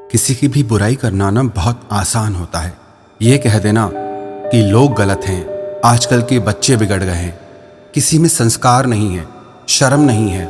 किसी की भी बुराई करना ना बहुत आसान होता है। ये कह देना कि लोग गलत हैं, आजकल के बच्चे बिगड़ गए हैं, किसी में संस्कार नहीं है, शर्म नहीं है।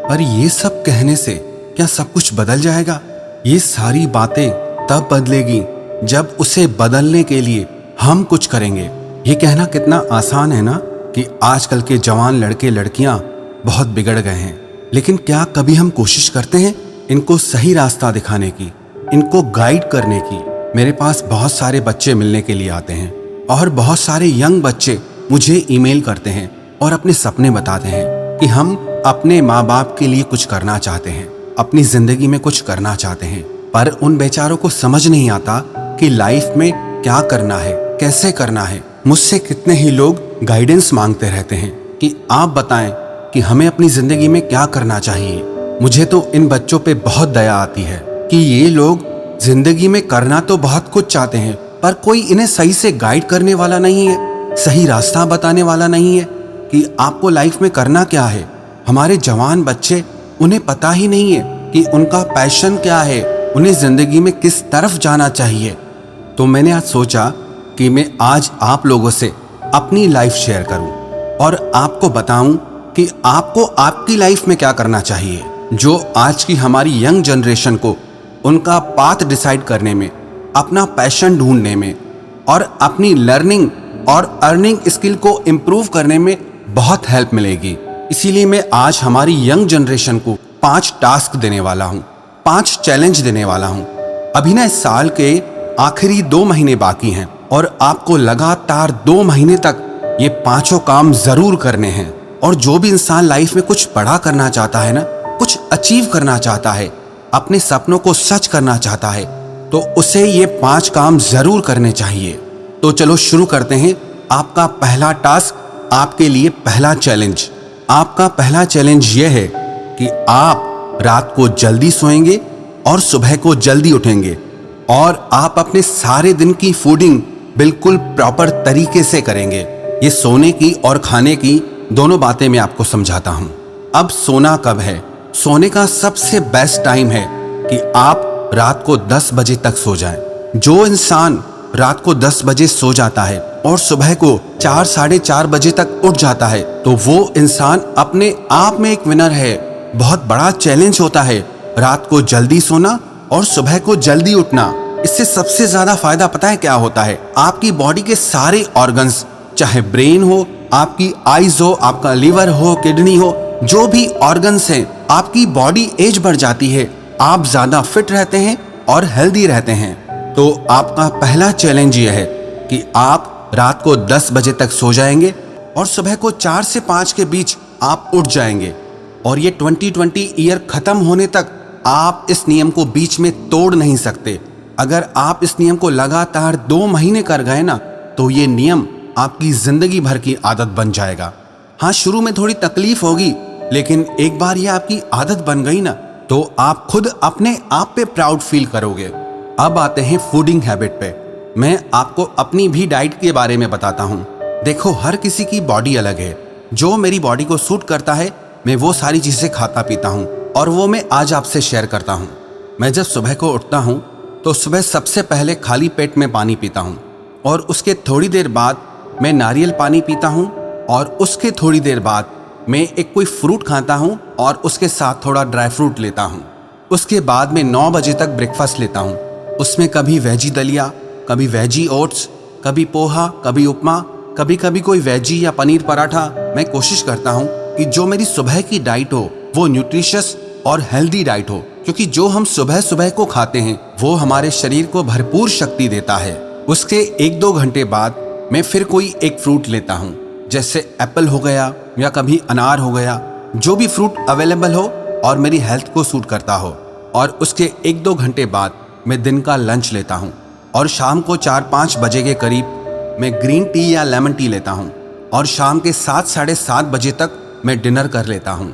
पर ये सब कहने से क्या सब कुछ बदल जाएगा? ये सारी बातें तब बदलेगी जब उसे बदलने के लिए हम कुछ करेंगे। ये कहना कितना आसान है ना कि आजकल के जवान लड़के लड़कियां बहुत बिगड़ गए हैं, लेकिन क्या कभी हम कोशिश करते हैं इनको सही रास्ता दिखाने की, इनको गाइड करने की? मेरे पास बहुत सारे बच्चे मिलने के लिए आते हैं और बहुत सारे यंग बच्चे मुझे ईमेल करते हैं और अपने सपने बताते हैं कि हम अपने माँ बाप के लिए कुछ करना चाहते हैं, अपनी जिंदगी में कुछ करना चाहते हैं। पर उन बेचारों को समझ नहीं आता कि लाइफ में क्या करना है, कैसे करना है। मुझसे कितने ही लोग गाइडेंस मांगते रहते हैं कि आप बताएं कि हमें अपनी जिंदगी में क्या करना चाहिए। मुझे तो इन बच्चों पे बहुत दया आती है कि ये लोग जिंदगी में करना तो बहुत कुछ चाहते हैं, पर कोई इन्हें सही से गाइड करने वाला नहीं है, सही रास्ता बताने वाला नहीं है कि आपको लाइफ में करना क्या है। हमारे जवान बच्चे, उन्हें पता ही नहीं है कि उनका पैशन क्या है, उन्हें जिंदगी में किस तरफ जाना चाहिए। तो मैंने आज सोचा कि मैं आज आप लोगों से अपनी लाइफ शेयर करूं और आपको बताऊं कि आपको आपकी लाइफ में क्या करना चाहिए, जो आज की हमारी यंग जनरेशन को उनका पाथ डिसाइड करने में, अपना पैशन ढूंढने में और अपनी लर्निंग और अर्निंग स्किल को इम्प्रूव करने में बहुत हेल्प मिलेगी। इसीलिए मैं आज हमारी यंग जनरेशन को 5 टास्क देने वाला हूँ, 5 चैलेंज देने वाला हूँ। अभी ना इस साल के आखिरी 2 महीने बाकी हैं और आपको लगातार 2 महीने तक ये 5 काम जरूर करने हैं। और जो भी इंसान लाइफ में कुछ बड़ा करना चाहता है ना, कुछ अचीव करना चाहता है, अपने सपनों को सच करना चाहता है, तो उसे ये 5 काम जरूर करने चाहिए। तो चलो शुरू करते हैं। आपका पहला टास्क, आपके लिए पहला चैलेंज। आपका पहला चैलेंज यह है कि आप रात को जल्दी सोएंगे और सुबह को जल्दी उठेंगे और आप अपने सारे दिन की फूडिंग बिल्कुल प्रॉपर तरीके से करेंगे। ये सोने की और खाने की दोनों बातें मैं आपको समझाता हूं। अब सोना कब है? सोने का सबसे बेस्ट टाइम है कि आप रात को 10 बजे तक सो जाएं। जो इंसान रात को 10 बजे सो जाता है और सुबह को 4 साढ़े 4 बजे तक उठ जाता है, तो वो इंसान अपने आप में एक विनर है। बहुत बड़ा चैलेंज होता है रात को जल्दी सोना और सुबह को जल्दी उठना। इससे सबसे ज्यादा फायदा पता है क्या होता है? आपकी बॉडी के सारे ऑर्गन्स, चाहे ब्रेन हो, आपकी आईज हो, आपका लीवर हो, किडनी हो, जो भी ऑर्गन्स हैं, आपकी बॉडी एज बढ़ जाती है, आप ज्यादा फिट रहते हैं और हेल्दी रहते हैं। तो आपका पहला चैलेंज ये है कि आप रात को 10 बजे तक सो जाएंगे और सुबह को 4 से 5 के बीच आप उठ जाएंगे। और ये 2020 ईयर खत्म होने तक आप इस नियम को बीच में तोड़ नहीं सकते। अगर आप इस नियम को लगातार 2 महीने कर गए ना, तो ये नियम आपकी जिंदगी भर की आदत बन जाएगा। हाँ, शुरू में थोड़ी तकलीफ होगी, लेकिन एक बार ये आपकी आदत बन गई ना, तो आप खुद अपने आप पे प्राउड फील करोगे। अब आते हैं फूडिंग हैबिट पे। मैं आपको अपनी भी डाइट के बारे में बताता हूँ। देखो, हर किसी की बॉडी अलग है। जो मेरी बॉडी को सूट करता है, मैं वो सारी चीजें खाता पीता हूँ और वो मैं आज आपसे शेयर करता हूँ। मैं जब सुबह को उठता हूँ तो सुबह सबसे पहले खाली पेट में पानी पीता हूँ और उसके थोड़ी देर बाद मैं नारियल पानी पीता हूँ और उसके थोड़ी देर बाद मैं एक कोई फ्रूट खाता हूँ और उसके साथ थोड़ा ड्राई फ्रूट लेता हूँ। उसके बाद मैं 9 बजे तक ब्रेकफास्ट लेता हूँ। उसमें कभी वेजी दलिया, कभी वेजी ओट्स, कभी पोहा, कभी उपमा, कभी कभी कोई वेजी या पनीर पराठा। मैं कोशिश करता हूँ कि जो मेरी सुबह की डाइट हो वो न्यूट्रिशियस और हेल्दी डाइट हो, क्योंकि जो हम सुबह सुबह को खाते हैं वो हमारे शरीर को भरपूर शक्ति देता है। उसके 1-2 घंटे बाद मैं फिर कोई एक फ्रूट लेता हूँ, जैसे एप्पल हो गया या कभी अनार हो गया, जो भी फ्रूट अवेलेबल हो और मेरी हेल्थ को सूट करता हो। और उसके 1-2 घंटे बाद मैं दिन का लंच लेता हूँ और शाम को 4-5 बजे के करीब मैं ग्रीन टी या लेमन टी लेता हूँ और शाम के 7 साढ़े 7 बजे तक मैं डिनर कर लेता हूँ।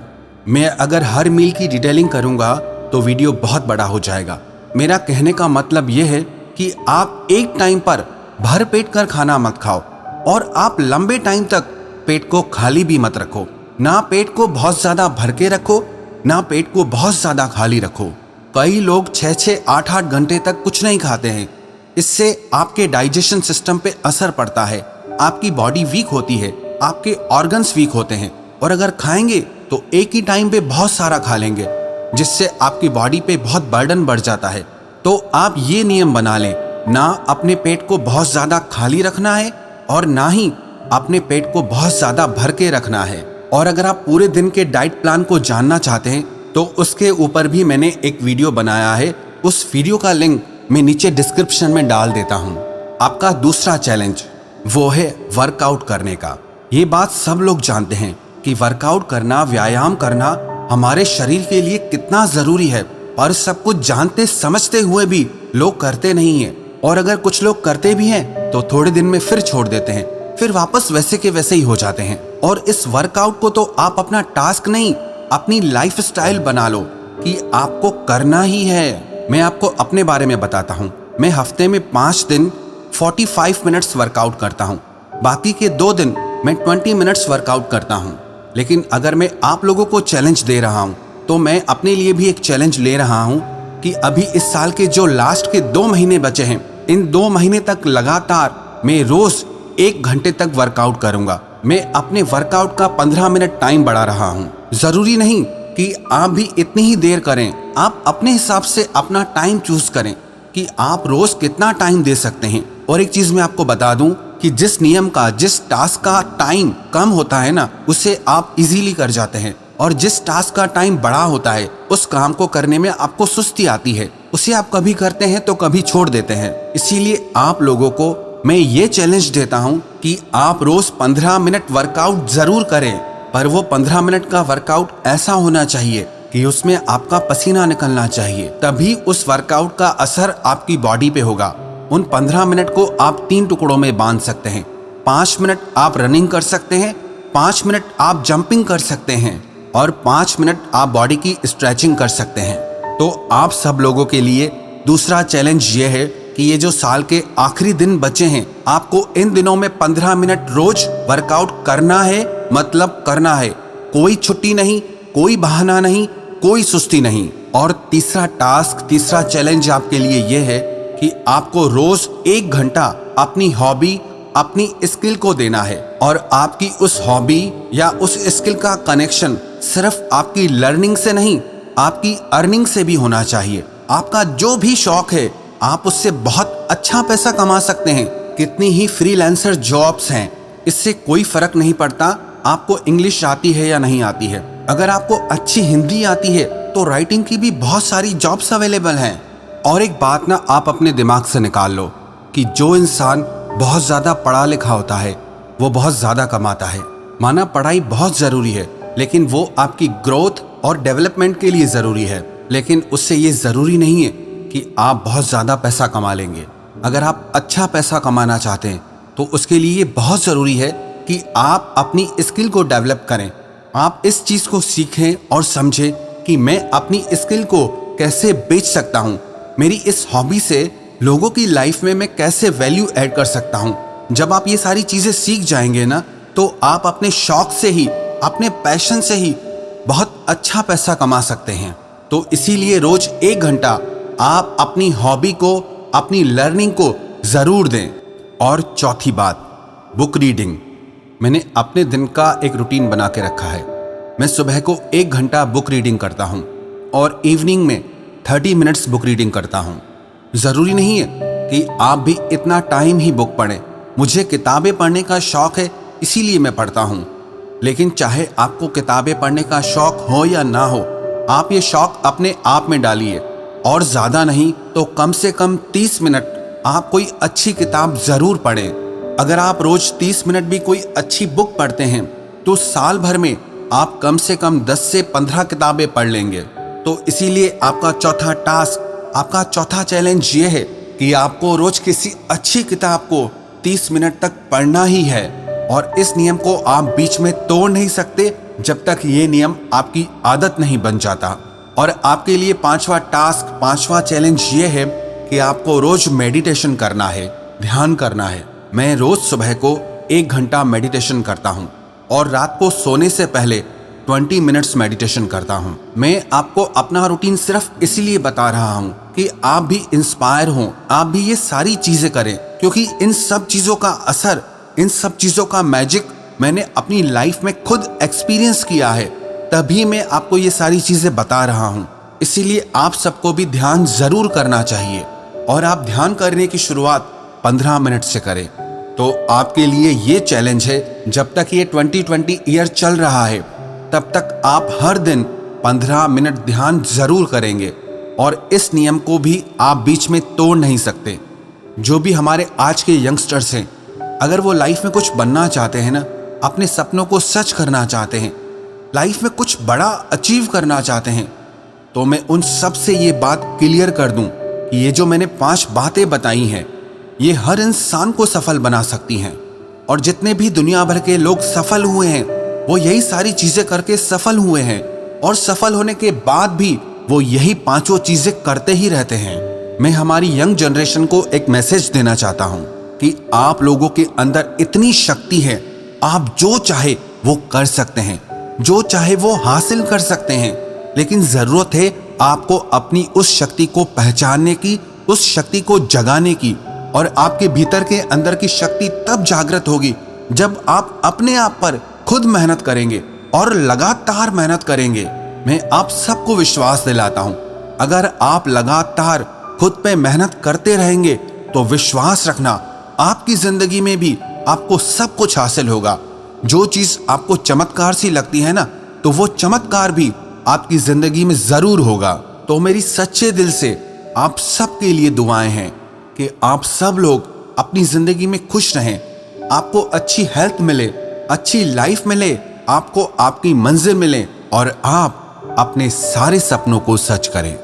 मैं अगर हर मील की डिटेलिंग करूँगा तो वीडियो बहुत बड़ा हो जाएगा। मेरा कहने का मतलब यह है कि आप एक टाइम पर भर पेट कर खाना मत खाओ और आप लंबे टाइम तक पेट को खाली भी मत रखो। ना पेट को बहुत ज्यादा भर के रखो, ना पेट को बहुत ज्यादा खाली रखो। कई लोग 6-6, 8-8 घंटे तक कुछ नहीं खाते हैं। इससे आपके डाइजेशन सिस्टम पे असर पड़ता है, आपकी बॉडी वीक होती है, आपके ऑर्गन्स वीक होते हैं। और अगर खाएंगे तो एक ही टाइम पे बहुत सारा खा लेंगे, जिससे आपकी बॉडी पे बहुत बर्डन बढ़ जाता है। तो आप ये नियम बना लें, ना अपने पेट को बहुत ज़्यादा खाली रखना है और ना ही अपने पेट को बहुत ज़्यादा भर के रखना है। और अगर आप पूरे दिन के डाइट प्लान को जानना चाहते हैं तो उसके ऊपर भी मैंने एक वीडियो बनाया है। उस वीडियो का लिंक मैं नीचे डिस्क्रिप्शन में डाल देता हूँ। आपका दूसरा चैलेंज वो है वर्कआउट करने का। ये बात सब लोग जानते हैं कि वर्कआउट करना, व्यायाम करना हमारे शरीर के लिए कितना ज़रूरी है, और सब कुछ जानते समझते हुए भी लोग करते नहीं हैं। और अगर कुछ लोग करते भी हैं तो थोड़े दिन में फिर छोड़ देते हैं, फिर वापस वैसे के वैसे ही हो जाते हैं। और इस वर्कआउट को तो आप अपना टास्क नहीं, अपनी लाइफ स्टाइल बना लो कि आपको करना ही है। मैं आपको अपने बारे में बताता हूँ। मैं हफ्ते में 5 दिन 45 मिनट्स वर्कआउट करता हूँ, बाकी के 2 दिन मैं 20 मिनट्स वर्कआउट करता हूँ। लेकिन अगर मैं आप लोगों को चैलेंज दे रहा हूँ तो मैं अपने लिए भी एक चैलेंज ले रहा हूँ कि अभी इस साल के जो लास्ट के 2 महीने बचे हैं, इन 2 महीने तक लगातार मैं रोज 1 घंटे तक वर्कआउट करूंगा। मैं अपने वर्कआउट का 15 मिनट टाइम बढ़ा रहा हूँ। जरूरी नहीं कि आप भी इतनी ही देर करें, आप अपने हिसाब से अपना टाइम चूज करें कि आप रोज कितना टाइम दे सकते हैं। और एक चीज मैं आपको बता दूं कि जिस नियम का, जिस टास्क का टाइम कम होता है ना, उसे आप इजीली कर जाते हैं, और जिस टास्क का टाइम बड़ा होता है उस काम को करने में आपको सुस्ती आती है, उसे आप कभी करते हैं तो कभी छोड़ देते हैं। इसीलिए आप लोगों को मैं ये चैलेंज देता हूं कि आप रोज 15 मिनट वर्कआउट जरूर करें, पर वो 15 मिनट का वर्कआउट ऐसा होना चाहिए कि उसमें आपका पसीना निकलना चाहिए, तभी उस वर्कआउट का असर आपकी बॉडी पे होगा। उन 15 मिनट को आप 3 टुकड़ों में बांध सकते हैं। 5 मिनट आप रनिंग कर सकते हैं, 5 मिनट आप जंपिंग कर सकते हैं, और 5 मिनट आप बॉडी की स्ट्रेचिंग कर सकते हैं। तो आप सब लोगों के लिए दूसरा चैलेंज ये है कि ये जो साल के आखिरी दिन बचे हैं, आपको इन दिनों में 15 मिनट रोज वर्कआउट करना है, मतलब करना है। कोई छुट्टी नहीं, कोई बहाना नहीं, कोई सुस्ती नहीं। और तीसरा टास्क, तीसरा चैलेंज आपके लिए ये है कि आपको रोज 1 घंटा अपनी हॉबी, अपनी स्किल को देना है। और आपकी उस हॉबी या उस स्किल का कनेक्शन सिर्फ आपकी लर्निंग से नहीं, आपकी अर्निंग से भी होना चाहिए। आपका जो भी शौक है, आप उससे बहुत अच्छा पैसा कमा सकते हैं। कितनी ही फ्रीलांसर जॉब्स हैं, इससे कोई फर्क नहीं पड़ता आपको इंग्लिश आती है या नहीं आती है। अगर आपको अच्छी हिंदी आती है तो राइटिंग की भी बहुत सारी जॉब्स अवेलेबल हैं। और एक बात ना आप अपने दिमाग से निकाल लो कि जो इंसान बहुत ज़्यादा पढ़ा लिखा होता है वो बहुत ज़्यादा कमाता है। माना पढ़ाई बहुत ज़रूरी है, लेकिन वो आपकी ग्रोथ और डेवलपमेंट के लिए ज़रूरी है, लेकिन उससे ये ज़रूरी नहीं है कि आप बहुत ज़्यादा पैसा कमा लेंगे। अगर आप अच्छा पैसा कमाना चाहते हैं तो उसके लिए ये बहुत ज़रूरी है कि आप अपनी स्किल को डेवलप करें। आप इस चीज़ को सीखें और समझें कि मैं अपनी स्किल को कैसे बेच सकता हूँ, मेरी इस हॉबी से लोगों की लाइफ में मैं कैसे वैल्यू ऐड कर सकता हूँ। जब आप ये सारी चीज़ें सीख जाएंगे ना, तो आप अपने शौक से ही, अपने पैशन से ही बहुत अच्छा पैसा कमा सकते हैं। तो इसीलिए रोज 1 घंटा आप अपनी हॉबी को, अपनी लर्निंग को ज़रूर दें। और चौथी बात, बुक रीडिंग। मैंने अपने दिन का एक रूटीन बना के रखा है। मैं सुबह को 1 घंटा बुक रीडिंग करता हूँ और इवनिंग में 30 मिनट्स बुक रीडिंग करता हूँ। ज़रूरी नहीं है कि आप भी इतना टाइम ही बुक पढ़ें। मुझे किताबें पढ़ने का शौक़ है, इसीलिए मैं पढ़ता हूँ। लेकिन चाहे आपको किताबें पढ़ने का शौक़ हो या ना हो, आप ये शौक़ अपने आप में डालिए, और ज़्यादा नहीं तो कम से कम 30 मिनट आप कोई अच्छी किताब ज़रूर पढ़ें। अगर आप रोज़ 30 मिनट भी कोई अच्छी बुक पढ़ते हैं तो साल भर में आप कम से कम 10 से 15 किताबें पढ़ लेंगे। तो इसीलिए आपका चौथा टास्क, आपका चौथा चैलेंज ये है कि आपको रोज़ किसी अच्छी किताब को 30 मिनट तक पढ़ना ही है। और इस नियम को आप बीच में तोड़ नहीं सकते जब तक ये नियम आपकी आदत नहीं बन जाता। और आपके लिए 5वां टास्क, 5वां चैलेंज ये है कि आपको रोज मेडिटेशन करना है, ध्यान करना है। मैं रोज सुबह को 1 घंटा मेडिटेशन करता हूँ और रात को सोने से पहले 20 मिनट्स मेडिटेशन करता हूँ। मैं आपको अपना रूटीन सिर्फ इसलिए बता रहा हूँ कि आप भी इंस्पायर हों, आप भी ये सारी चीजें करें, क्योंकि इन सब चीजों का असर, इन सब चीजों का मैजिक मैंने अपनी लाइफ में खुद एक्सपीरियंस किया है, तभी मैं आपको ये सारी चीजें बता रहा हूँ। इसीलिए आप सबको भी ध्यान जरूर करना चाहिए, और आप ध्यान करने की शुरुआत 15 मिनट से करें। तो आपके लिए ये चैलेंज है, जब तक ये 2020 ईयर चल रहा है तब तक आप हर दिन 15 मिनट ध्यान जरूर करेंगे, और इस नियम को भी आप बीच में तोड़ नहीं सकते। जो भी हमारे आज के यंगस्टर्स हैं, अगर वो लाइफ में कुछ बनना चाहते हैं ना, अपने सपनों को सच करना चाहते हैं, लाइफ में कुछ बड़ा अचीव करना चाहते हैं, तो मैं उन सब से ये बात क्लियर कर दूं कि ये जो मैंने 5 बातें बताई हैं, ये हर इंसान को सफल बना सकती हैं। और जितने भी दुनिया भर के लोग सफल हुए हैं, वो यही सारी चीजें करके सफल हुए हैं, और सफल होने के बाद भी वो यही 5 चीजें करते ही रहते हैं। मैं हमारी यंग जनरेशन को एक मैसेज देना चाहता हूं कि आप लोगों के अंदर इतनी शक्ति है, आप जो चाहे वो कर सकते हैं, जो चाहे वो हासिल कर सकते हैं, लेकिन जरूरत है आपको अपनी उस शक्ति को पहचानने की, उस शक्ति को जगाने की। और आपके भीतर के अंदर की शक्ति तब जागृत होगी जब आप अपने आप पर खुद मेहनत करेंगे और लगातार मेहनत करेंगे। मैं आप सबको विश्वास दिलाता हूं, अगर आप लगातार खुद पे मेहनत करते रहेंगे तो विश्वास रखना, आपकी जिंदगी में भी आपको सब कुछ हासिल होगा। जो चीज आपको चमत्कार सी लगती है ना, तो वो चमत्कार भी आपकी जिंदगी में जरूर होगा। तो मेरी सच्चे दिल से आप सबके लिए दुआएं हैं कि आप सब लोग अपनी जिंदगी में खुश रहें, आपको अच्छी हेल्थ मिले, अच्छी लाइफ मिले, आपको आपकी मंजिल मिले, और आप अपने सारे सपनों को सच करें।